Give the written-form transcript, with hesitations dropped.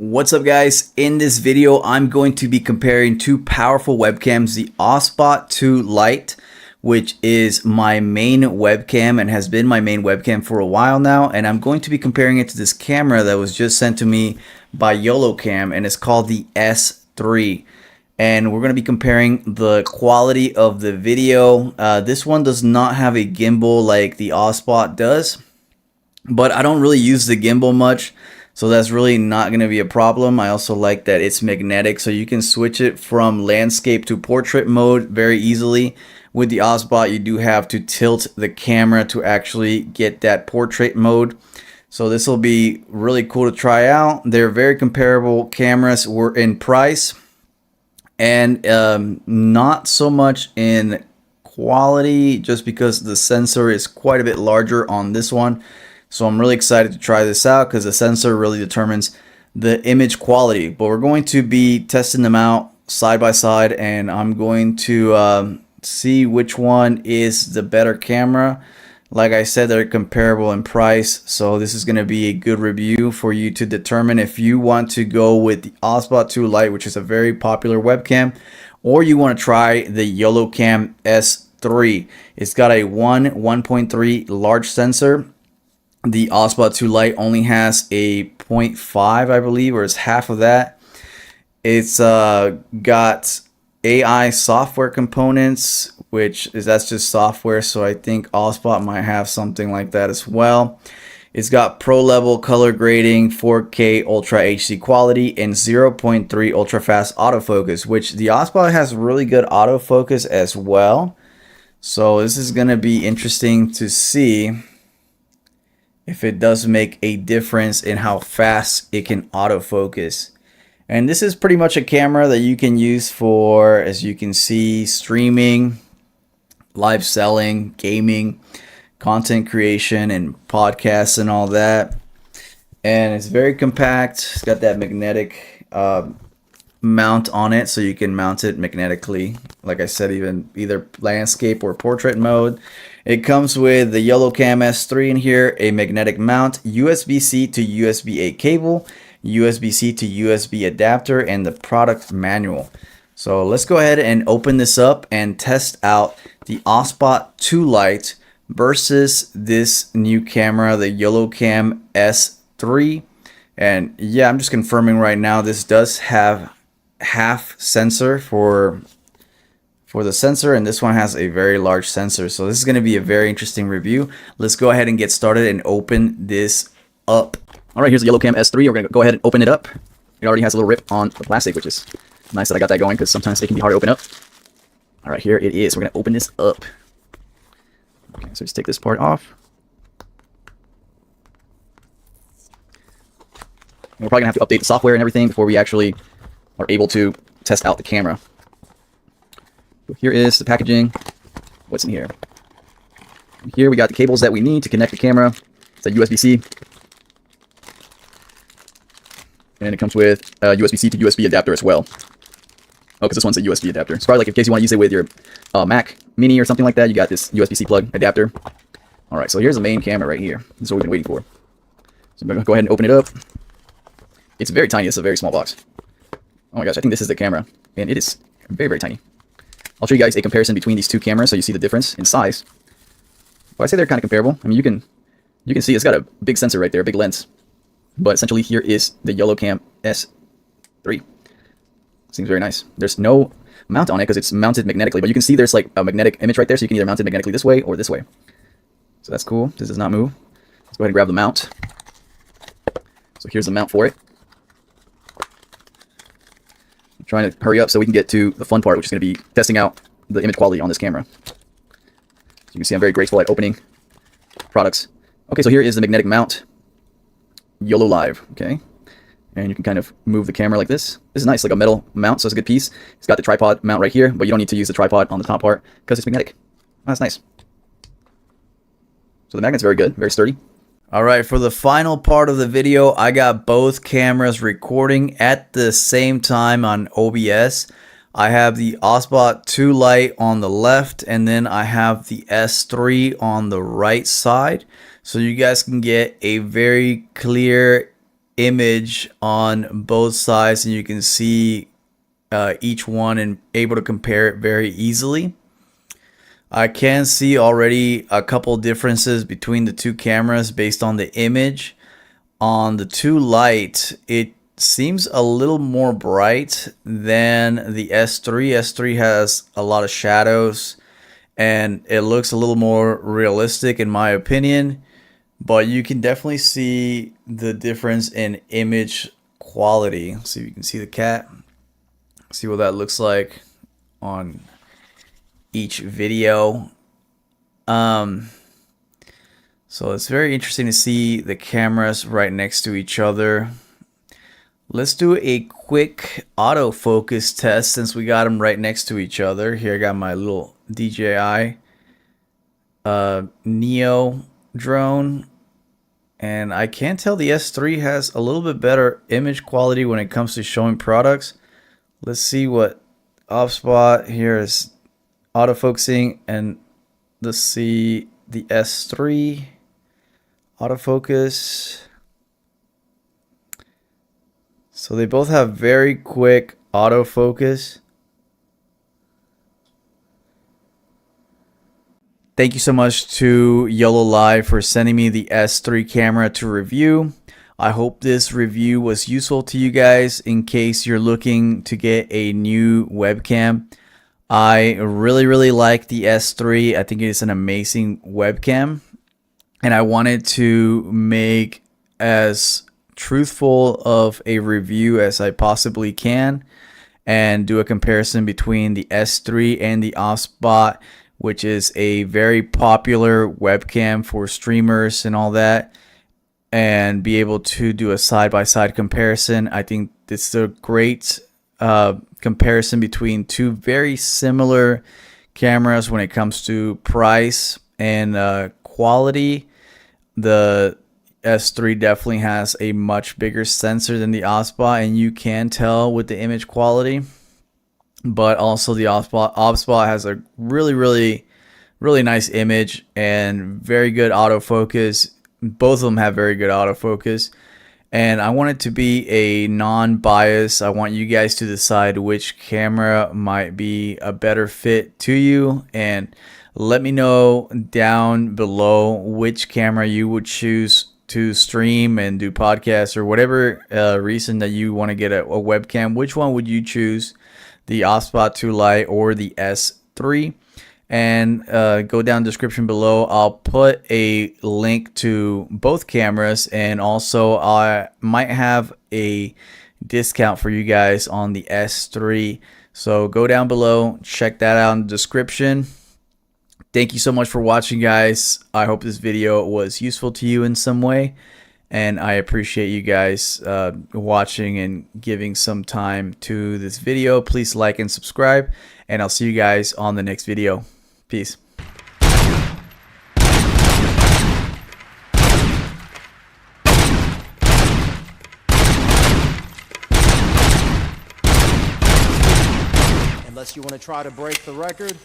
What's up guys? In this video I'm going to be comparing two powerful webcams, the OBSBOT 2 Lite, which is my main webcam and has been my main webcam for a while now, and I'm going to be comparing it to this camera that was just sent to me by YoloCam, and it's called the S3. And we're going to be comparing the quality of the video. This one does not have a gimbal like the OBSBOT does, but I don't really use the gimbal much, so that's really not going to be a problem. I also like that it's magnetic, so you can switch it from landscape to portrait mode very easily. With the OBSBOT, you do have to tilt the camera to actually get that portrait mode. So this will be really cool to try out. They're very comparable cameras. We're in price and not so much in quality, just because the sensor is quite a bit larger on this one. So I'm really excited to try this out because the sensor really determines the image quality. But we're going to be testing them out side by side, and I'm going to see which one is the better camera. Like I said, they're comparable in price, so this is going to be a good review for you to determine if you want to go with the OBSBOT 2 Lite, which is a very popular webcam, or you want to try the YoloCam S3. It's got a 1.3 large sensor. The OBSBOT 2 Lite only has a 0.5, I believe, or it's half of that. It's got AI software components, that's just software, so I think OBSBOT might have something like that as well. It's got pro level color grading, 4K Ultra HD quality, and 0.3 ultra fast autofocus, which the OBSBOT has really good autofocus as well. So this is going to be interesting to see if it does make a difference in how fast it can autofocus. And this is pretty much a camera that you can use for, as you can see, streaming, live selling, gaming, content creation, and podcasts and all that. And it's very compact. It's got that magnetic mount on it, so you can mount it magnetically. Like I said, either landscape or portrait mode. It comes with the YoloCam S3 in here, a magnetic mount, USB-C to USB-A cable, USB-C to USB adapter, and the product manual. So let's go ahead and open this up and test out the OBSBOT 2 Lite versus this new camera, the YoloCam S3. And yeah, I'm just confirming right now, this does have half sensor for the sensor, and this one has a very large sensor. So this is going to be a very interesting review. Let's go ahead and get started and open this up. All right, here's the YoloCam S3. We're going to go ahead and open it up. It already has a little rip on the plastic, which is nice that I got that going, because sometimes they can be hard to open up. All right, here it is. We're going to open this up. Okay, so just take this part off. And we're probably going to have to update the software and everything before we actually are able to test out the camera. So here is the packaging. What's in here? Here we got the cables that we need to connect the camera. It's a USB-C. And it comes with a USB-C to USB adapter as well. Oh, because this one's a USB adapter. It's probably like in case you want to use it with your Mac Mini or something like that. You got this USB-C plug adapter. All right, so here's the main camera right here. This is what we've been waiting for. So I'm going to go ahead and open it up. It's very tiny. It's a very small box. Oh my gosh, I think this is the camera. And it is very, very tiny. I'll show you guys a comparison between these two cameras so you see the difference in size. Well, I say they're kind of comparable. I mean, you can see it's got a big sensor right there, a big lens. But essentially here is the YoloCam S3. Seems very nice. There's no mount on it because it's mounted magnetically, but you can see there's like a magnetic image right there, so you can either mount it magnetically this way or this way. So that's cool. This does not move. Let's go ahead and grab the mount. So here's the mount for it. I'm trying to hurry up so we can get to the fun part, which is going to be testing out the image quality on this camera. So you can see I'm very graceful at opening products. Okay, so here is the magnetic mount. YOLO Live, okay? And you can kind of move the camera like this. This is nice, like a metal mount, so it's a good piece. It's got the tripod mount right here, but you don't need to use the tripod on the top part because it's magnetic. Oh, that's nice. So the magnet's very good, very sturdy. All right, for the final part of the video, I got both cameras recording at the same time on OBS. I have the OBSBOT 2 Lite on the left, and then I have the S3 on the right side. So you guys can get a very clear image on both sides, and you can see each one and able to compare it very easily. I can see already a couple differences between the two cameras based on the image. On the 2 Lite, it seems a little more bright than the S3. S3 has a lot of shadows and it looks a little more realistic in my opinion, but you can definitely see the difference in image quality. Let's see if you can see the cat. See what that looks like on each video. So it's very interesting to see the cameras right next to each other. Let's do a quick autofocus test since we got them right next to each other. Here I got my little DJI Neo drone, and I can tell the S3 has a little bit better image quality when it comes to showing products. Let's see what OBSBOT here is autofocusing, and let's see the S3 autofocus. So they both have very quick autofocus. Thank you so much to YoloLive for sending me the S3 camera to review. I hope this review was useful to you guys in case you're looking to get a new webcam. I really like the S3. I think it is an amazing webcam, and I wanted to make as truthful of a review as I possibly can and do a comparison between the S3 and the OBSBOT, which is a very popular webcam for streamers and all that, and be able to do a side-by-side comparison. I think this is a great comparison between two very similar cameras when it comes to price and quality. The S3 definitely has a much bigger sensor than the OBSBOT, and you can tell with the image quality. But also the OBSBOT has a really nice image and very good autofocus. Both of them have very good autofocus, and I want it to be a non-bias. I want you guys to decide which camera might be a better fit to you, and let me know down below which camera you would choose to stream and do podcasts, or whatever reason that you want to get a webcam. Which one would you choose, the OBSBOT 2 Lite or the S3? And go down the description below. I'll put a link to both cameras, and also I might have a discount for you guys on the S3. So go down below, check that out in the description. Thank you so much for watching, guys. I hope this video was useful to you in some way, and I appreciate you guys watching and giving some time to this video. Please like and subscribe, and I'll see you guys on the next video. Peace. Unless you want to try to break the record.